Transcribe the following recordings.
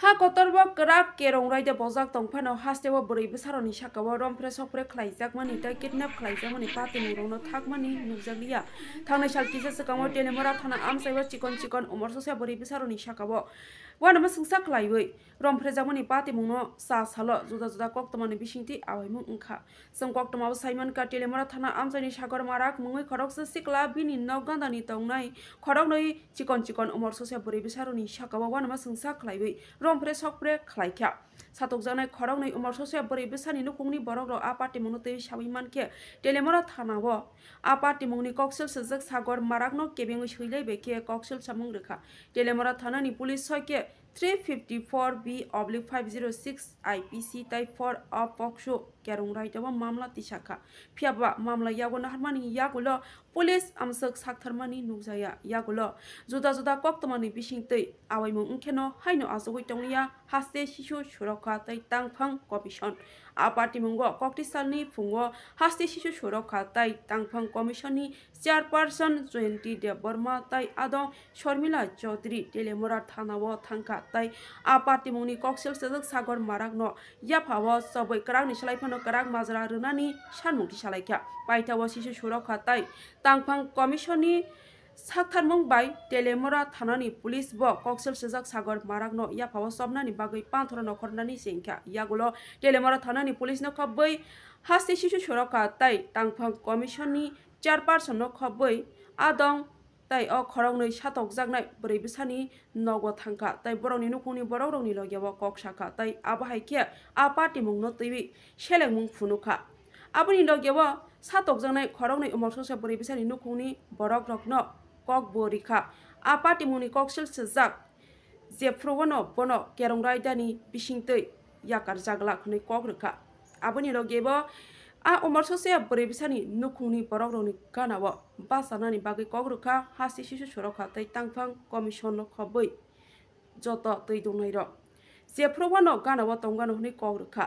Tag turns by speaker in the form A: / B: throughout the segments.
A: ha kotorbo krak kerong raide bojak tongphano hastebo borei bisaroni sakao rompre sopre khlaijak mani ta kidnap khlaijak mani pati murono thakmani nukjaglia thangnai sal kisa sakamo telemora thana amsaibo chikon umorsosa borei bisaroni sakao wanama sungsa khlaibai rompre jamani pati mungno sa salo juda koktmani bisingti awaimu ungkha sung koktma saiman ka telemora thana amsaini sakor marak mungoi khoroksa sikla bini nogandani tongnai khoroknoi chikon umorsosa borei bisaroni sakao wanama sungsa khlaibai rompre sokpre khlaikha satokjanai khoroknai umorsosa borei bisani nukungni borokro apati mungno tei sabai manke telemora thanao apati mungni koksel sajak sagor marakno kebengoi soilai beke koksel samung rekha telemora thanani police soike 354B/506 IPC type 4 of Poksho kerong raitaba mamla tisaka phiaba mamla yago naharmani yagulo police amsak saktharmani nukjaya yagulo juda koktmani bisingtei awaimu ungkheno haino asogoi tongniya haste shishu surakha tai tangphang commission apati mungo koktisalni phungo haste shishu surakha tai tangphang commission ni chairperson Joyanti Dev Burma tai adong Sharmila Chaudhary telemora thanao thangka tai apati mungni koksel sajak sagor marakno yaphao sabai krak ni salaifano krak majra runani sanmukti salaikha paithawa shishu surakha tai tangphang commission ni saktharmung bai telemora thanani police bo koksel sajak sagor marakno yaphao sobnani bagai panthora nokhornani sengkha yagulo telemora thanani police no khobbai haste shishu surakha tai tangphang commission ni chairperson no khobbai adong tai o khorognoi satokjaknai borei bisani nogo thangka tai borokni nukungni borokrokni logyao kok sakha tai abahaikhe apati mungno teibi selengmung phunukha aboni logyao satokjaknai khorognoi umorsosa borei bisani nukungni borokrokno kok borikha apati mungni koksel sajak jefrogono bono kerong raidani bisingtei yakar jagla khonai kok rekha aboni logyao a umorsosa borei bisani nukungni borokrokni ganao basanani bagai kok rekha hasti shishu surakha tai tangphang commission no khobbai joto tei dongnai rok jefrogono ganao tonggano hni kok rekha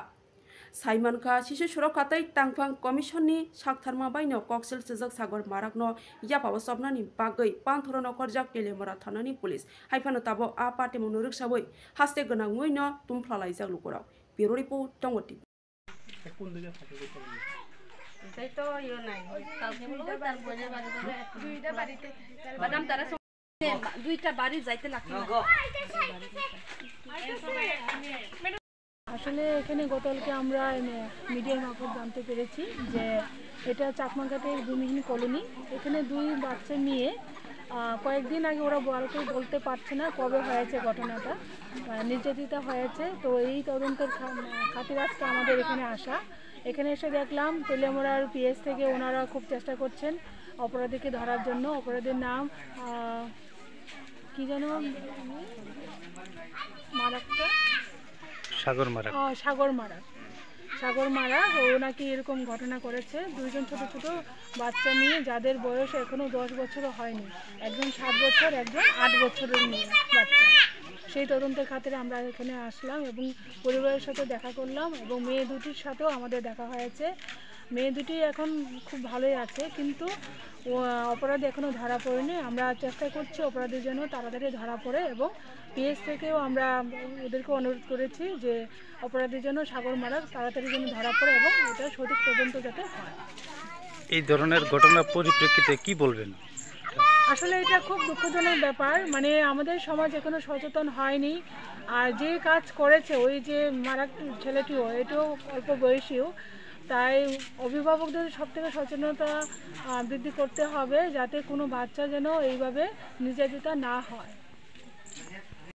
A: saimanka shishu surakha tai tangphang commission ni saktharma baino koksel sajak sagor marakno yapao sobnani bagai panthora nokhorjak telemora thanani police haifano tabo a pati mungno riksabai haste ganangoi no tumphalaijak lukorok bureau report tongoti
B: তাই তো ইও নাই কালকে বলো তার বনে বাড়ি বলে দুইটা বাড়িতে ম্যাডাম তারা দুইটা বাড়ি যাইতে লাগতো
C: আসলে এখানে গতকালকে আমরা মিডিয়ার মারফত জানতে পেরেছি যে এটা চাকমাঘাটের ভূমিহীন কলোনি এখানে দুই বাচ্চা মেয়ে কয়েকদিন আগে ওরা বলতে পারছে না কবে হয়েছে ঘটনাটা নির্যাতিতা হয়েছে তো এই তদন্তের খাতিরে আজকে আমাদের এখানে আসা এখানে এসে দেখলাম তেলেমোড়ার পিএস থেকে ওনারা খুব চেষ্টা করছেন অপরাধীকে ধরার জন্য অপরাধীর নাম কি যেন মারাকটা সাগর মারা ও নাকি এরকম ঘটনা করেছে দুইজন ছোট বাচ্চা নিয়ে যাদের বয়স এখনো 10 বছরও হয়নি একজন 7 বছর একজন 8 বছরের মেয়ে বাচ্চা সেই তদন্তের খাতিরে আমরা এখানে আসলাম এবং পরিবারের সাথে দেখা করলাম এবং মেয়ে দুটির সাথেও আমাদের দেখা হয়েছে মেয়ে দুটি এখন খুব ভালোই আছে কিন্তু অপরাধী এখনো ধরা পড়েনি আমরা চেষ্টা করছি অপরাধীর জন্য তাড়াতাড়ি ধরা পড়ে এবং পিএস থেকেও আমরা ওদেরকে অনুরোধ করেছি যে অপরাধীর জন্য সাগর মারা তাড়াতাড়ি যেন ধরা পড়ে এবং এটা সঠিক তদন্ত যাতে হয়
D: এই ধরনের ঘটনার পরিপ্রেক্ষিতে কি বলবেন
C: আসলে এটা খুব দুঃখজনক ব্যাপার মানে আমাদের সমাজ এখনো সচেতন হয়নি আর যে কাজ করেছে ওই যে মারা ছেলেটিও এটাও অল্প বয়সীও তাই অভিভাবকদের সবথেকে সচেতনতা বৃদ্ধি করতে হবে যাতে কোনো বাচ্চা যেন এইভাবে নির্যাতিত না হয়।